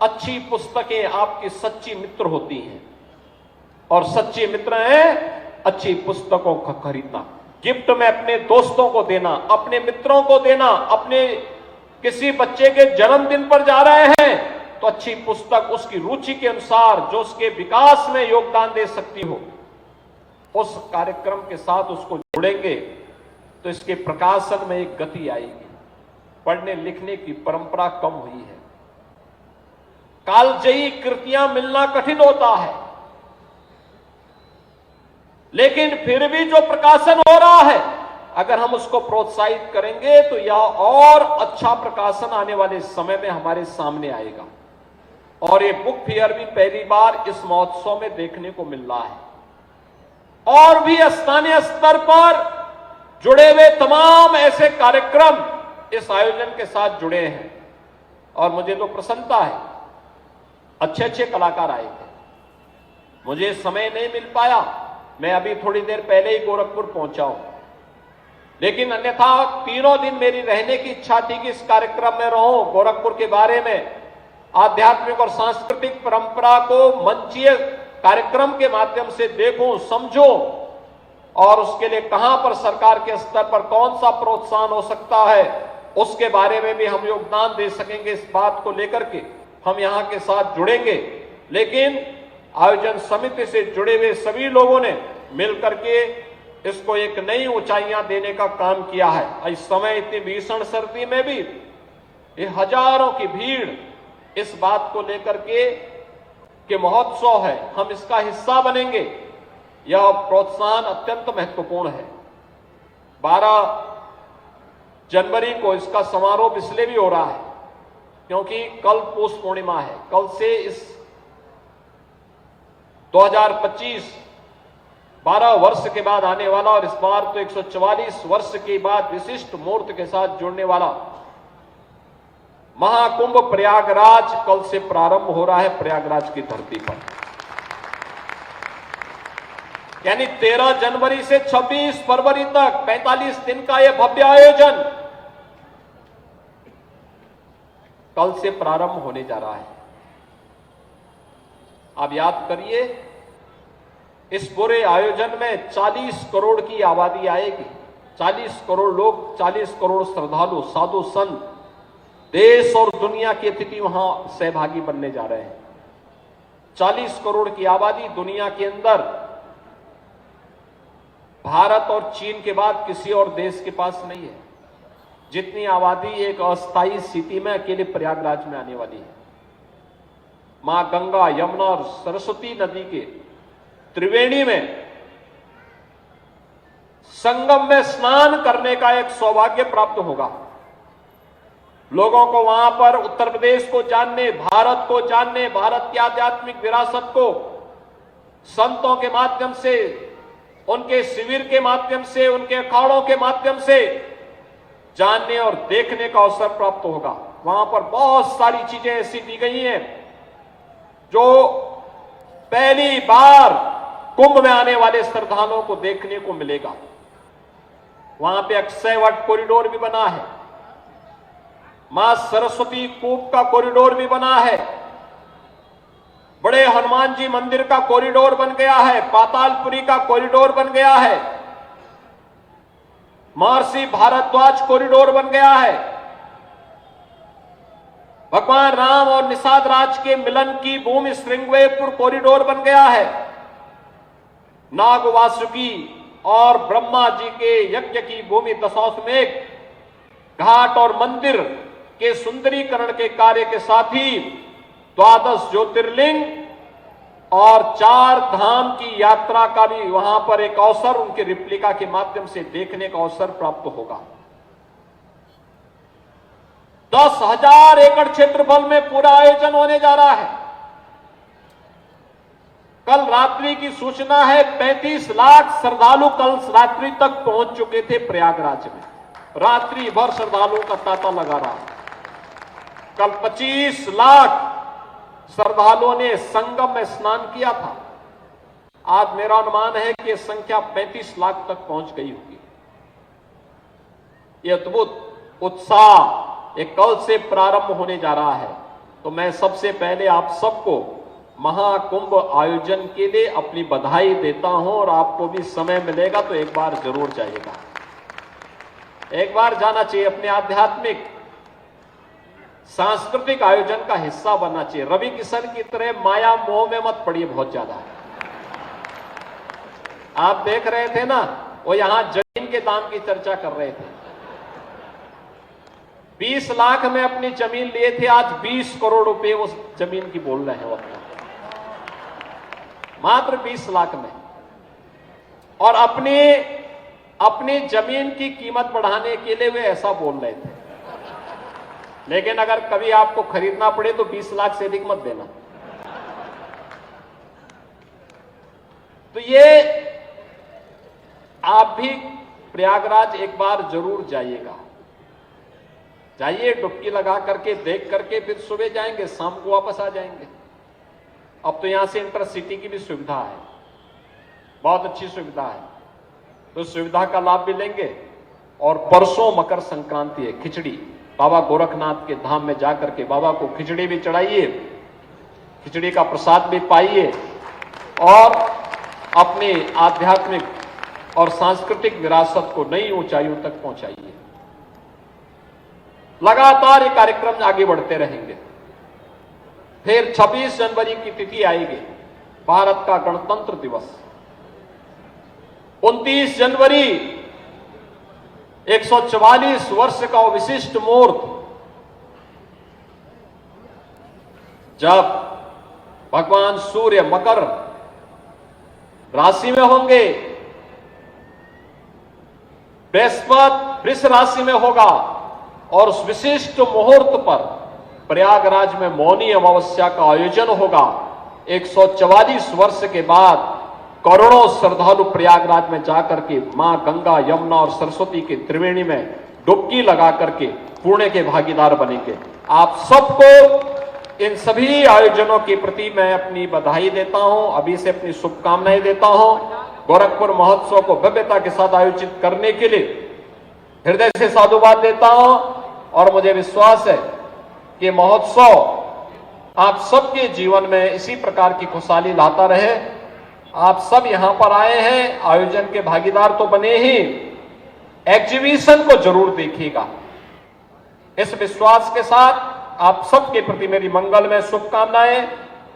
अच्छी पुस्तकें आपकी सच्ची मित्र होती हैं और सच्चे मित्र हैं अच्छी पुस्तकों का खरीदना, गिफ्ट में अपने दोस्तों को देना, अपने मित्रों को देना। अपने किसी बच्चे के जन्मदिन पर जा रहे हैं तो अच्छी पुस्तक उसकी रुचि के अनुसार जो उसके विकास में योगदान दे सकती हो, उस कार्यक्रम के साथ उसको जोड़ेंगे तो इसके प्रकाशन में एक गति आएगी। पढ़ने लिखने की परंपरा कम हुई है, कालजयी कृतियां मिलना कठिन होता है, लेकिन फिर भी जो प्रकाशन हो रहा है, अगर हम उसको प्रोत्साहित करेंगे तो यह और अच्छा प्रकाशन आने वाले समय में हमारे सामने आएगा। और ये बुक फेयर भी पहली बार इस महोत्सव में देखने को मिल रहा है। और भी स्थानीय स्तर पर जुड़े हुए तमाम ऐसे कार्यक्रम इस आयोजन के साथ जुड़े हैं और मुझे तो प्रसन्नता है, अच्छे अच्छे कलाकार आए थे। मुझे समय नहीं मिल पाया, मैं अभी थोड़ी देर पहले ही गोरखपुर पहुंचा हूं, लेकिन अन्यथा 3 दिन मेरी रहने की इच्छा थी कि इस कार्यक्रम में रहूं, गोरखपुर के बारे में, आध्यात्मिक और सांस्कृतिक परंपरा को मंचीय कार्यक्रम के माध्यम से देखूं, समझूं और उसके लिए कहां पर सरकार के स्तर पर कौन सा प्रोत्साहन हो सकता है, उसके बारे में भी हम योगदान दे सकेंगे। इस बात को लेकर के हम यहां के साथ जुड़ेंगे। लेकिन आयोजन समिति से जुड़े हुए सभी लोगों ने मिलकर के इसको एक नई ऊंचाइयां देने का काम किया है। इस समय इतनी भीषण सर्दी में भी ये हजारों की भीड़ इस बात को लेकर के महोत्सव है, हम इसका हिस्सा बनेंगे, यह प्रोत्साहन अत्यंत महत्वपूर्ण है। 12 जनवरी को इसका समारोह इसलिए भी हो रहा है क्योंकि कल पौष पूर्णिमा है। कल से इस 2025 12 वर्ष के बाद आने वाला और इस बार तो 144 वर्ष के बाद विशिष्ट मूर्त के साथ जुड़ने वाला महाकुंभ प्रयागराज कल से प्रारंभ हो रहा है प्रयागराज की धरती पर। यानी 13 जनवरी से 26 फरवरी तक 45 दिन का यह भव्य आयोजन कल से प्रारंभ होने जा रहा है। आप याद करिए, इस पूरे आयोजन में 40 करोड़ की आबादी आएगी। 40 करोड़ लोग, 40 करोड़ श्रद्धालु, साधु संत, देश और दुनिया के अतिथि वहां सहभागी बनने जा रहे हैं। 40 करोड़ की आबादी, दुनिया के अंदर भारत और चीन के बाद किसी और देश के पास नहीं है। जितनी आबादी एक अस्थायी स्थिति में अकेले प्रयागराज में आने वाली है। मां गंगा, यमुना और सरस्वती नदी के त्रिवेणी में संगम में स्नान करने का एक सौभाग्य प्राप्त होगा। लोगों को वहां पर उत्तर प्रदेश को जानने, भारत को जानने, भारत की आध्यात्मिक विरासत को संतों के माध्यम से, उनके शिविर के माध्यम से, उनके अखाड़ों के माध्यम से जानने और देखने का अवसर प्राप्त होगा। वहां पर बहुत सारी चीजें ऐसी दी गई हैं जो पहली बार कुंभ में आने वाले श्रद्धालुओं को देखने को मिलेगा। वहां पे अक्षयवट कॉरिडोर भी बना है, मां सरस्वती कूप का कॉरिडोर भी बना है, बड़े हनुमान जी मंदिर का कॉरिडोर बन गया है, पातालपुरी का कॉरिडोर बन गया है, महर्षि भारद्वाज कॉरिडोर बन गया है, भगवान राम और निषाद राज के मिलन की भूमि श्रृंगवेरपुर कॉरिडोर बन गया है, नाग वासुकी और ब्रह्मा जी के यज्ञ की भूमि दशाश्वमेध घाट और मंदिर के सुंदरीकरण के कार्य के साथ ही 12 ज्योतिर्लिंग और 4 धाम की यात्रा का भी वहां पर एक अवसर उनके रिप्लिका के माध्यम से देखने का अवसर प्राप्त होगा। 10,000 एकड़ क्षेत्रफल में पूरा आयोजन होने जा रहा है। कल रात्रि की सूचना है 35 लाख श्रद्धालु कल रात्रि तक पहुंच चुके थे प्रयागराज में। रात्रि भर श्रद्धालुओं का तांता लगा रहा है। कल 25 लाख श्रद्धालुओं ने संगम में स्नान किया था। आज मेरा अनुमान है कि संख्या 35 लाख तक पहुंच गई होगी। यह अद्भुत उत्साह एक कल से प्रारंभ होने जा रहा है। तो मैं सबसे पहले आप सबको महाकुंभ आयोजन के लिए अपनी बधाई देता हूं और आपको भी समय मिलेगा तो एक बार जरूर जाइएगा, एक बार जाना चाहिए। अपने आध्यात्मिक सांस्कृतिक आयोजन का हिस्सा बनना चाहिए। रवि किशन की तरह माया मोह में मत पड़िए बहुत ज्यादा। आप देख रहे थे ना, वो यहां जमीन के दाम की चर्चा कर रहे थे। 20 लाख में अपनी जमीन लिए थे, आज 20 करोड़ रुपए उस जमीन की बोल रहे हैं वो अपना, मात्र 20 लाख में। और अपनी जमीन की कीमत बढ़ाने के लिए वे ऐसा बोल रहे थे। लेकिन अगर कभी आपको खरीदना पड़े तो 20 लाख से अधिक मत देना। तो ये आप भी प्रयागराज एक बार जरूर जाइएगा। जाइए, डुबकी लगा करके देख करके फिर सुबह जाएंगे, शाम को वापस आ जाएंगे। अब तो यहां से इंटरसिटी की भी सुविधा है, बहुत अच्छी सुविधा है। तो सुविधा का लाभ भी लेंगे। और परसों मकर संक्रांति है, खिचड़ी बाबा गोरखनाथ के धाम में जाकर के बाबा को खिचड़ी भी चढ़ाइए, खिचड़ी का प्रसाद भी पाइए और अपनी आध्यात्मिक और सांस्कृतिक विरासत को नई ऊंचाइयों तक पहुंचाइए। लगातार ये कार्यक्रम आगे बढ़ते रहेंगे। फिर 26 जनवरी की तिथि आएगी, भारत का गणतंत्र दिवस। 29 जनवरी 144 वर्ष का विशिष्ट मुहूर्त, जब भगवान सूर्य मकर राशि में होंगे, बृहस्पति वृष राशि में होगा और उस विशिष्ट मुहूर्त पर प्रयागराज में मौनी अमावस्या का आयोजन होगा। 144 वर्ष के बाद करोड़ों श्रद्धालु प्रयागराज में जाकर के मां गंगा, यमुना और सरस्वती के त्रिवेणी में डुबकी लगा करके पुण्य के भागीदार बनेंगे। आप सबको इन सभी आयोजनों के प्रति मैं अपनी बधाई देता हूं, अभी से अपनी शुभकामनाएं देता हूं। गोरखपुर महोत्सव को भव्यता के साथ आयोजित करने के लिए हृदय से साधुवाद देता हूं और मुझे विश्वास है कि महोत्सव आप सबके जीवन में इसी प्रकार की खुशहाली लाता रहे। आप सब यहां पर आए हैं, आयोजन के भागीदार तो बने ही, एग्जीबिशन को जरूर देखिएगा। इस विश्वास के साथ आप सबके प्रति मेरी मंगलमय शुभकामनाएं।